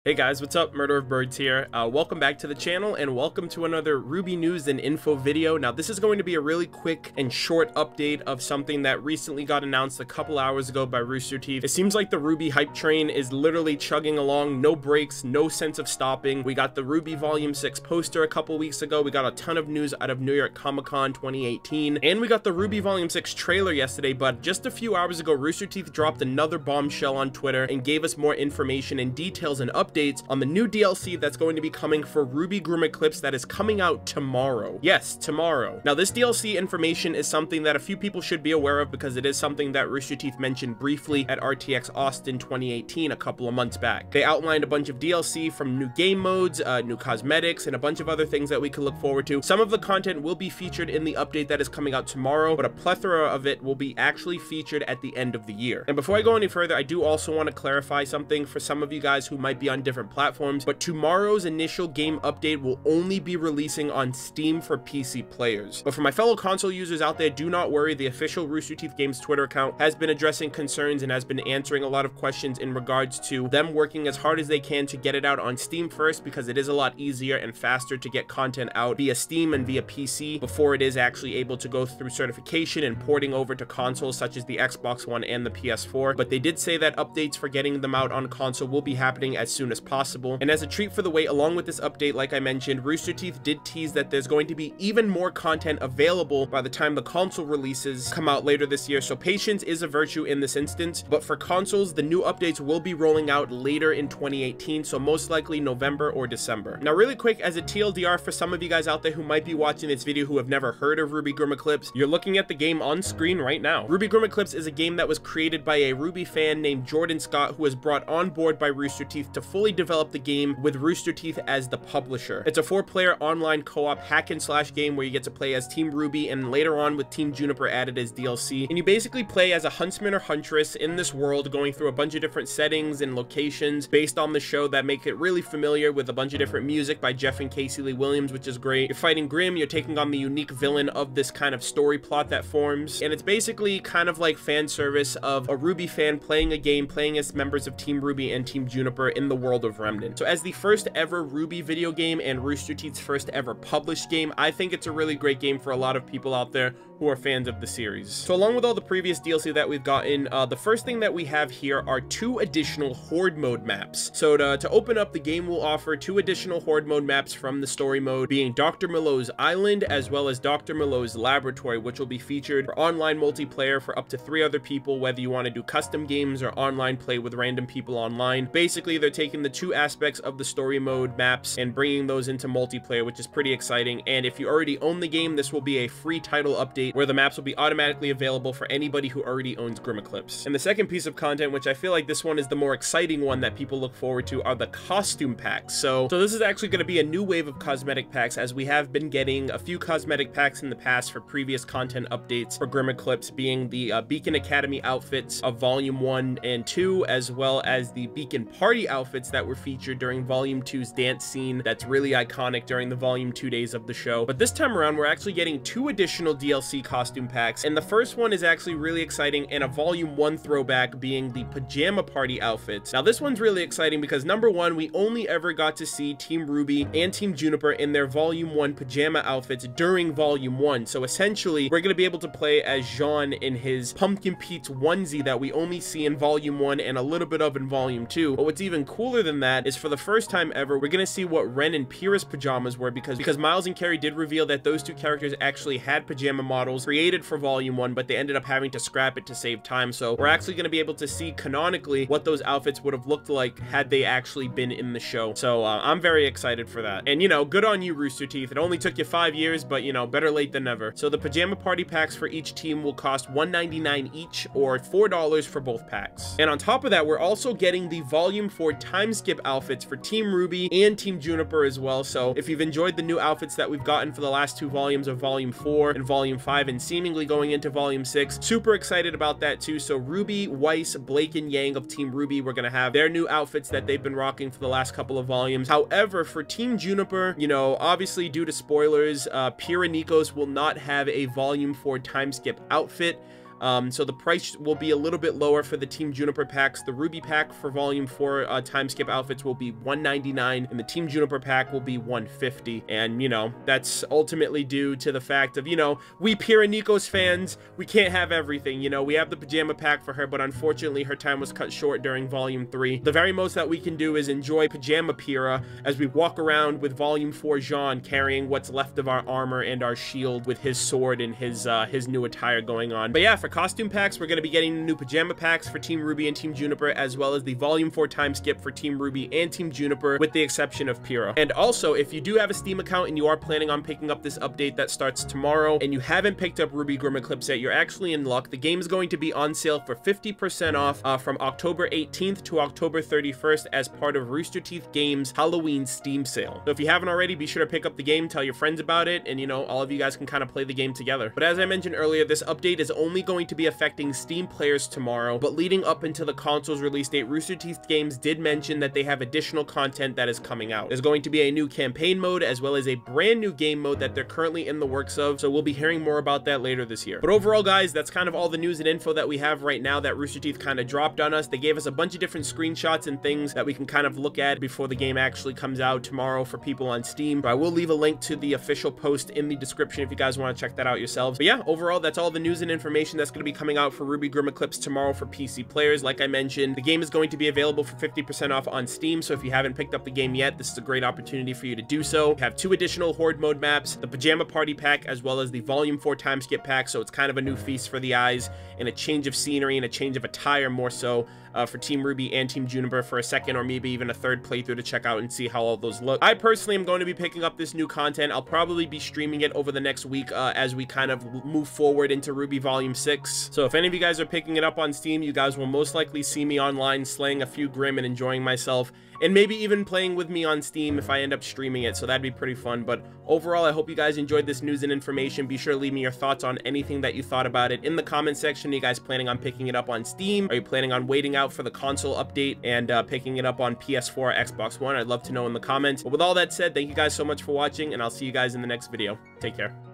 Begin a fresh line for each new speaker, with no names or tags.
Hey guys, what's up? MurderofBirds here. Welcome back to the channel and welcome to another RWBY news and info video. Now this is going to be a really quick and short update of something that recently got announced a couple hours ago by Rooster Teeth. It seems like the RWBY hype train is literally chugging along, no breaks, no sense of stopping. We got the RWBY Volume 6 poster a couple weeks ago. We got a ton of news out of New York Comic-Con 2018. And we got the RWBY Volume 6 trailer yesterday, but just a few hours ago, Rooster Teeth dropped another bombshell on Twitter and gave us more information and details and updates on the new DLC that's going to be coming for RWBY Grimm Eclipse that is coming out tomorrow. Yes, tomorrow. Now, this DLC information is something that a few people should be aware of because it is something that Rooster Teeth mentioned briefly at RTX Austin 2018 a couple of months back. They outlined a bunch of DLC from new game modes, new cosmetics, and a bunch of other things that we could look forward to. Some of the content will be featured in the update that is coming out tomorrow, but a plethora of it will be actually featured at the end of the year. And before I go any further, I do also want to clarify something for some of you guys who might be on different platforms, but tomorrow's initial game update will only be releasing on Steam for PC players. But for my fellow console users out there, do not worry. The official Rooster Teeth Games Twitter account has been addressing concerns and has been answering a lot of questions in regards to them working as hard as they can to get it out on Steam first, because it is a lot easier and faster to get content out via Steam and via PC before it is actually able to go through certification and porting over to consoles such as the Xbox One and the PS4. But they did say that updates for getting them out on console will be happening as soon as possible. And as a treat for the wait, along with this update, like I mentioned, Rooster Teeth did tease that there's going to be even more content available by the time the console releases come out later this year. So patience is a virtue in this instance, but for consoles, the new updates will be rolling out later in 2018, so most likely November or December. Now, really quick, as a TLDR for some of you guys out there who might be watching this video who have never heard of RWBY Grimm Eclipse, you're looking at the game on screen right now. RWBY Grimm Eclipse is a game that was created by a RWBY fan named Jordan Scott, who was brought on board by Rooster Teeth to fully develop the game with Rooster Teeth as the publisher. It's a 4-player online co-op hack and slash game where you get to play as Team RWBY and later on with Team Juniper added as DLC. And you basically play as a huntsman or huntress in this world, going through a bunch of different settings and locations based on the show that make it really familiar, with a bunch of different music by Jeff and Casey Lee Williams, which is great. You're fighting Grimm, you're taking on the unique villain of this kind of story plot that forms, and it's basically kind of like fan service of a RWBY fan playing a game, playing as members of Team RWBY and Team Juniper in the world of Remnant. So as the first ever RWBY video game and Rooster Teeth's first ever published game, I think it's a really great game for a lot of people out there who are fans of the series. So along with all the previous DLC that we've gotten, the first thing that we have here are 2 additional Horde mode maps. So to open up, the game will offer 2 additional Horde mode maps from the story mode, being Dr. Moreau's Island as well as Dr. Moreau's Laboratory, which will be featured for online multiplayer for up to 3 other people, whether you want to do custom games or online play with random people online. Basically, they're taking the 2 aspects of the story mode maps and bringing those into multiplayer, which is pretty exciting. And if you already own the game, this will be a free title update where the maps will be automatically available for anybody who already owns Grimm Eclipse. And the second piece of content, which I feel like this one is the more exciting one that people look forward to, are the costume packs. So this is actually going to be a new wave of cosmetic packs, as we have been getting a few cosmetic packs in the past for previous content updates for Grimm Eclipse, being the Beacon Academy outfits of Volume 1 and 2, as well as the Beacon Party outfits that were featured during Volume 2's dance scene that's really iconic during the Volume 2 days of the show. But this time around, we're actually getting 2 additional DLC costume packs, and the first one is actually really exciting and a Volume 1 throwback, being the Pajama Party outfits. Now this one's really exciting because number one, we only ever got to see Team RWBY and Team Juniper in their Volume 1 pajama outfits during Volume 1, so essentially we're going to be able to play as Jean in his Pumpkin Pete's onesie that we only see in Volume 1 and a little bit of in Volume 2. But what's even cooler than that is, for the first time ever, we're going to see what Ren and Pyrrha's pajamas were, because Miles and Carrie did reveal that those 2 characters actually had pajama models created for Volume 1, but they ended up having to scrap it to save time. So we're actually going to be able to see canonically what those outfits would have looked like had they actually been in the show. So I'm very excited for that. And, you know, good on you, Rooster Teeth. It only took you 5 years, but, you know, better late than never. So the Pajama Party packs for each team will cost $1.99 each, or $4 for both packs. And on top of that, we're also getting the Volume 4 time skip outfits for Team RWBY and Team Juniper as well. So if you've enjoyed the new outfits that we've gotten for the last 2 volumes of Volume 4 and Volume 5, and seemingly going into Volume 6, super excited about that too. So RWBY, Weiss, Blake, and Yang of Team RWBY, we're gonna have their new outfits that they've been rocking for the last couple of volumes. However, for Team Juniper, you know, obviously due to spoilers, Pyrrha Nikos will not have a Volume 4 time skip outfit. So the price will be a little bit lower for the Team Juniper packs. The RWBY pack for Volume 4 time skip outfits will be $199, and the Team Juniper pack will be $150. And, you know, that's ultimately due to the fact of, you know, we Pyrrha Nikos fans, we can't have everything. You know, we have the pajama pack for her, but unfortunately her time was cut short during Volume 3. The very most that we can do is enjoy pajama Pyrrha as we walk around with Volume 4 Jean carrying what's left of our armor and our shield with his sword and his new attire going on. But yeah, for costume packs, we're going to be getting the new pajama packs for Team RWBY and Team Juniper, as well as the Volume 4 time skip for Team RWBY and Team Juniper, with the exception of Pyrrha. And also, if you do have a Steam account and you are planning on picking up this update that starts tomorrow, and you haven't picked up RWBY Grimm Eclipse yet, you're actually in luck. The game is going to be on sale for 50% off from October 18th to October 31st as part of Rooster Teeth Games Halloween Steam sale. So if you haven't already, be sure to pick up the game, tell your friends about it, and, you know, all of you guys can kind of play the game together. But as I mentioned earlier, this update is only going to be affecting Steam players tomorrow, but leading up into the console's release date, Rooster Teeth Games did mention that they have additional content that is coming out. There's going to be a new campaign mode as well as a brand new game mode that they're currently in the works of, so we'll be hearing more about that later this year. But overall, guys, that's kind of all the news and info that we have right now that Rooster Teeth kind of dropped on us. They gave us a bunch of different screenshots and things that we can kind of look at before the game actually comes out tomorrow for people on Steam. But I will leave a link to the official post in the description if you guys want to check that out yourselves. But yeah, overall, that's all the news and information that's going to be coming out for RWBY Grimm Eclipse tomorrow for PC players. Like I mentioned, the game is going to be available for 50% off on Steam, so if you haven't picked up the game yet, this is a great opportunity for you to do so. We have 2 additional Horde mode maps, the Pajama Party pack, as well as the Volume 4 time skip pack, so it's kind of a new feast for the eyes and a change of scenery and a change of attire more so for Team RWBY and Team Juniper for a second or maybe even a third playthrough to check out and see how all those look. I personally am going to be picking up this new content. I'll probably be streaming it over the next week as we kind of move forward into RWBY Volume 6. So if any of you guys are picking it up on Steam, you guys will most likely see me online slaying a few Grimm and enjoying myself, and maybe even playing with me on Steam if I end up streaming it, so that'd be pretty fun. But overall, I hope you guys enjoyed this news and information. Be sure to leave me your thoughts on anything that you thought about it in the comment section. Are you guys planning on picking it up on Steam? Are you planning on waiting out for the console update and picking it up on PS4 or Xbox One? I'd love to know in the comments. But with all that said, thank you guys so much for watching, and I'll see you guys in the next video. Take care.